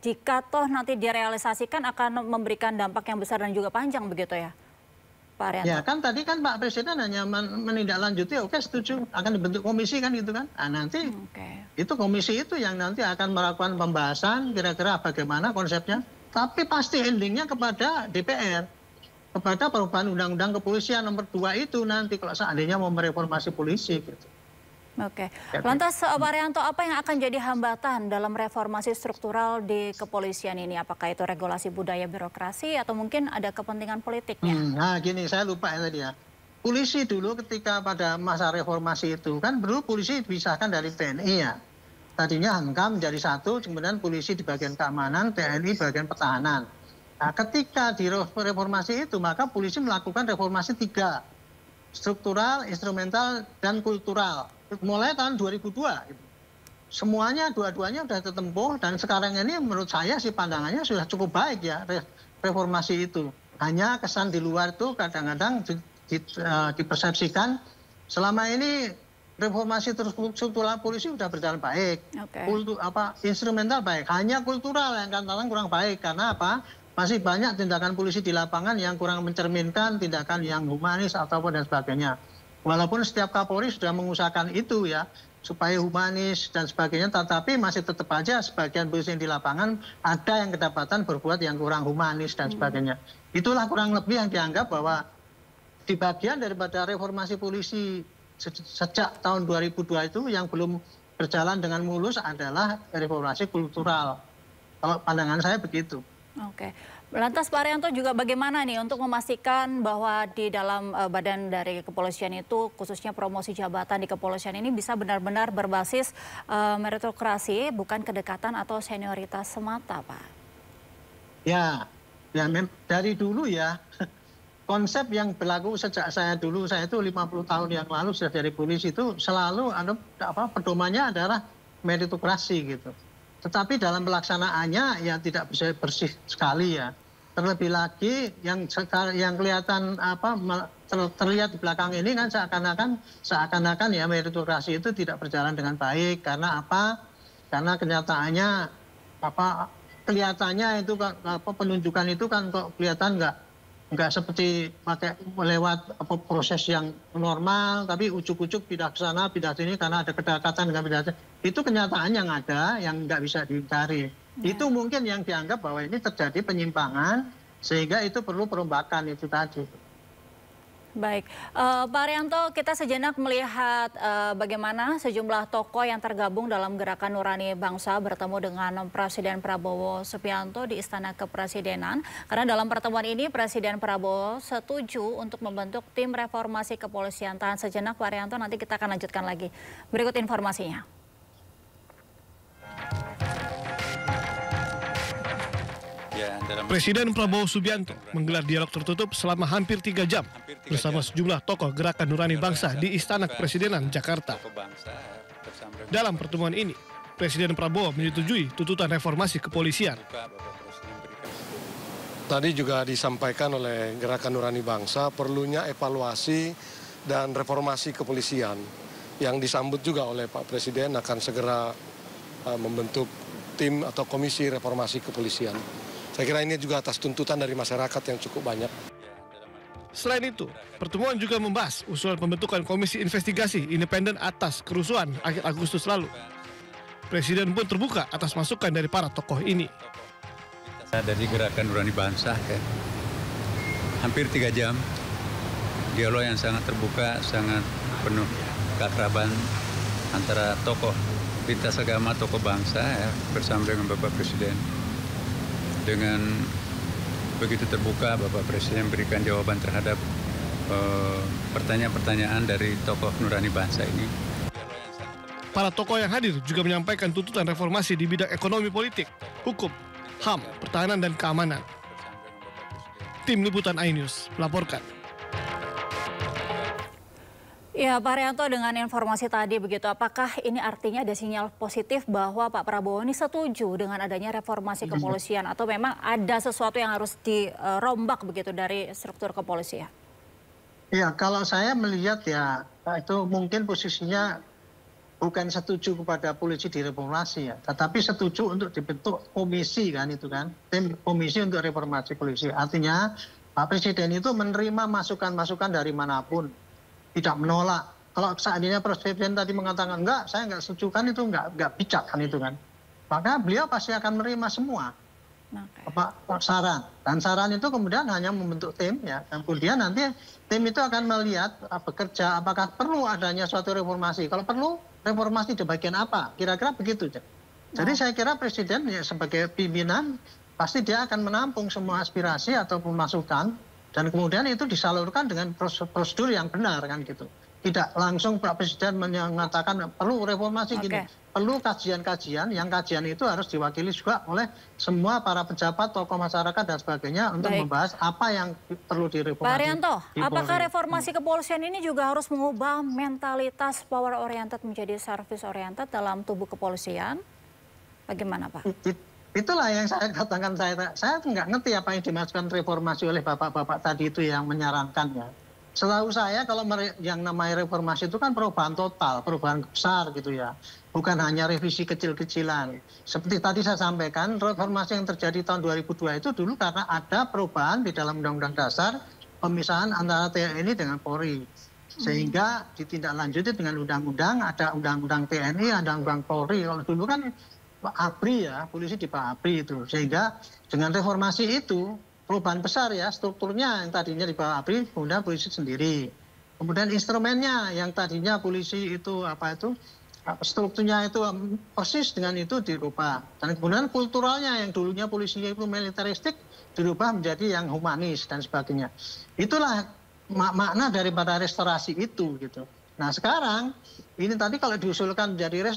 jika toh nanti direalisasikan akan memberikan dampak yang besar dan juga panjang begitu ya, Pak Arianto? Ya kan tadi kan Pak Presiden hanya menindaklanjuti, oke setuju, akan dibentuk komisi kan gitu kan. Nah nanti itu komisi itu yang nanti akan melakukan pembahasan kira-kira bagaimana konsepnya. Tapi pasti endingnya kepada DPR, kepada perubahan Undang-Undang Kepolisian nomor 2 itu nanti kalau seandainya mau mereformasi polisi gitu. Oke, lantas Pak Arianto, apa yang akan jadi hambatan dalam reformasi struktural di kepolisian ini? Apakah itu regulasi budaya birokrasi atau mungkin ada kepentingan politiknya? Nah gini, saya lupa ya tadi ya. Polisi dulu ketika pada masa reformasi itu, kan dulu polisi dipisahkan dari TNI ya. Tadinya Hankam menjadi satu, kemudian polisi di bagian keamanan, TNI bagian pertahanan. Nah ketika di reformasi itu, maka polisi melakukan reformasi 3. Struktural, instrumental, dan kultural. Mulai tahun 2002 gitu. Semuanya dua-duanya sudah tertempuh dan sekarang ini menurut saya sih pandangannya sudah cukup baik ya reformasi itu. Hanya kesan di luar itu kadang-kadang dipersepsikan selama ini reformasi struktural polisi sudah berjalan baik. Instrumental baik, hanya kultural yang kadang-kadang kurang baik. Karena apa? Masih banyak tindakan polisi di lapangan yang kurang mencerminkan tindakan yang humanis ataupun dan sebagainya. Walaupun setiap Kapolri sudah mengusahakan itu ya, supaya humanis dan sebagainya, tetapi masih tetap aja sebagian polisi di lapangan ada yang kedapatan berbuat yang kurang humanis dan sebagainya. Itulah kurang lebih yang dianggap bahwa di bagian daripada reformasi polisi sejak tahun 2002 itu yang belum berjalan dengan mulus adalah reformasi kultural. Kalau pandangan saya begitu. Oke, lantas Pak Arianto juga bagaimana nih untuk memastikan bahwa di dalam badan dari kepolisian itu khususnya promosi jabatan di kepolisian ini bisa benar-benar berbasis meritokrasi bukan kedekatan atau senioritas semata, Pak? Ya dari dulu ya konsep yang berlaku sejak saya itu 50 tahun yang lalu sudah dari polisi itu selalu pedomannya adalah meritokrasi gitu. Tetapi dalam pelaksanaannya ya tidak bisa bersih sekali ya. Terlebih lagi yang kelihatan terlihat di belakang ini kan seakan-akan ya meritokrasi itu tidak berjalan dengan baik. Karena apa? Karena kenyataannya kelihatannya itu penunjukan itu kan kok kelihatan nggak seperti pakai lewat proses yang normal, tapi ujuk-ujuk pindah ke sana, pindah sini karena ada kedekatan dengan pindah. Itu kenyataan yang ada, yang nggak bisa dihindari. Itu mungkin yang dianggap bahwa ini terjadi penyimpangan, sehingga itu perlu perombakan itu tadi. Baik, Pak Arianto, kita sejenak melihat bagaimana sejumlah tokoh yang tergabung dalam Gerakan Nurani Bangsa bertemu dengan Presiden Prabowo Subianto di Istana Kepresidenan. Karena dalam pertemuan ini Presiden Prabowo setuju untuk membentuk tim reformasi kepolisian. Tahan sejenak Pak Arianto, nanti kita akan lanjutkan lagi. Berikut informasinya. Presiden Prabowo Subianto menggelar dialog tertutup selama hampir 3 jam bersama sejumlah tokoh Gerakan Nurani Bangsa di Istana Kepresidenan Jakarta. Dalam pertemuan ini, Presiden Prabowo menyetujui tuntutan reformasi kepolisian. Tadi juga disampaikan oleh Gerakan Nurani Bangsa perlunya evaluasi dan reformasi kepolisian yang disambut juga oleh Pak Presiden akan segera membentuk tim atau komisi reformasi kepolisian. Saya kira ini juga atas tuntutan dari masyarakat yang cukup banyak. Selain itu, pertemuan juga membahas usulan pembentukan komisi investigasi independen atas kerusuhan akhir Agustus lalu. Presiden pun terbuka atas masukan dari para tokoh ini. Dari Gerakan Nurani Bangsa, hampir 3 jam, dialog yang sangat terbuka, sangat penuh keakraban antara tokoh lintas agama, tokoh bangsa bersama dengan Bapak Presiden. Dengan begitu terbuka, Bapak Presiden berikan jawaban terhadap pertanyaan-pertanyaan dari tokoh Nurani Bangsa ini. Para tokoh yang hadir juga menyampaikan tuntutan reformasi di bidang ekonomi politik, hukum, HAM, pertahanan dan keamanan. Tim Liputan iNews melaporkan. Ya, Pak Arianto, dengan informasi tadi begitu, apakah ini artinya ada sinyal positif bahwa Pak Prabowo ini setuju dengan adanya reformasi kepolisian atau memang ada sesuatu yang harus dirombak begitu dari struktur kepolisian? Ya, kalau saya melihat ya itu mungkin posisinya bukan setuju kepada polisi direformasi ya, tetapi setuju untuk dibentuk komisi kan itu kan, tim komisi untuk reformasi polisi. Artinya Pak Presiden itu menerima masukan-masukan dari manapun, tidak menolak. Kalau seandainya Presiden tadi mengatakan enggak, saya enggak setuju kan itu enggak bijak kan itu kan. Maka beliau pasti akan menerima semua saran. Dan saran itu kemudian hanya membentuk tim ya. Dan kemudian nanti tim itu akan melihat bekerja apakah perlu adanya suatu reformasi. Kalau perlu reformasi di bagian apa? Kira-kira begitu. Jadi saya kira Presiden ya, sebagai pimpinan pasti dia akan menampung semua aspirasi atau masukan dan kemudian itu disalurkan dengan prosedur yang benar kan gitu. Tidak langsung Pak Presiden mengatakan perlu reformasi gini. Perlu kajian-kajian, yang kajian itu harus diwakili juga oleh semua para pejabat, tokoh masyarakat dan sebagainya untuk membahas apa yang perlu direformasi. Pak Haryanto, apakah reformasi kepolisian ini juga harus mengubah mentalitas power oriented menjadi service oriented dalam tubuh kepolisian? Bagaimana Pak? Itulah yang saya katakan, saya nggak ngerti apa yang dimaksudkan reformasi oleh bapak-bapak tadi itu yang menyarankannya. Setahu saya kalau yang namanya reformasi itu kan perubahan total, perubahan besar gitu ya. Bukan hanya revisi kecil-kecilan. Seperti tadi saya sampaikan, reformasi yang terjadi tahun 2002 itu dulu karena ada perubahan di dalam Undang-Undang Dasar pemisahan antara TNI dengan Polri. Sehingga ditindaklanjuti dengan undang-undang, ada undang-undang TNI, ada undang Polri. Kalau dulu kan ABRI ya, polisi di Pak ABRI itu. Sehingga dengan reformasi itu, perubahan besar ya, strukturnya yang tadinya di bawah ABRI, kemudian polisi sendiri. Kemudian instrumennya yang tadinya polisi itu strukturnya itu persis dengan itu dirubah. Dan kemudian kulturalnya yang dulunya polisinya itu militeristik dirubah menjadi yang humanis dan sebagainya. Itulah makna daripada restorasi itu gitu. Nah sekarang ini tadi kalau diusulkan menjadi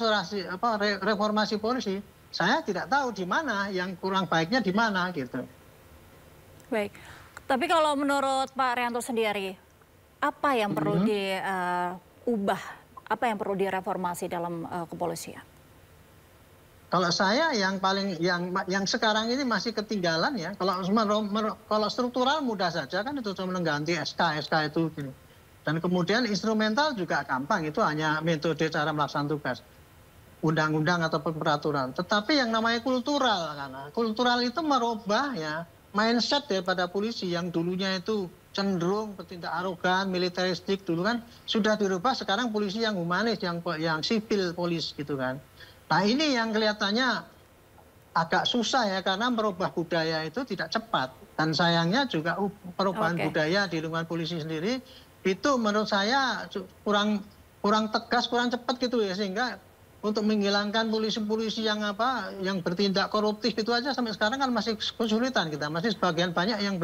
reformasi polisi, saya tidak tahu di mana yang kurang baiknya di mana gitu. Baik, tapi kalau menurut Pak Haryanto sendiri, apa yang perlu diubah? Apa yang perlu direformasi dalam kepolisian? Kalau saya yang sekarang ini masih ketinggalan ya. Kalau struktural mudah saja kan itu cuma mengganti SK itu. Gitu. Dan kemudian instrumental juga gampang, itu hanya metode cara melaksanakan tugas. Undang-undang atau peraturan. Tetapi yang namanya kultural, karena kultural itu merubah ya mindset daripada polisi yang dulunya itu cenderung bertindak arogan, militeristik dulu kan sudah dirubah sekarang polisi yang humanis, yang sipil polis gitu kan. Nah ini yang kelihatannya agak susah ya karena merubah budaya itu tidak cepat dan sayangnya juga perubahan budaya di lingkungan polisi sendiri itu menurut saya kurang tegas, kurang cepat gitu ya sehingga untuk menghilangkan polisi-polisi yang bertindak koruptif itu aja sampai sekarang kan masih kesulitan kita, masih sebagian banyak yang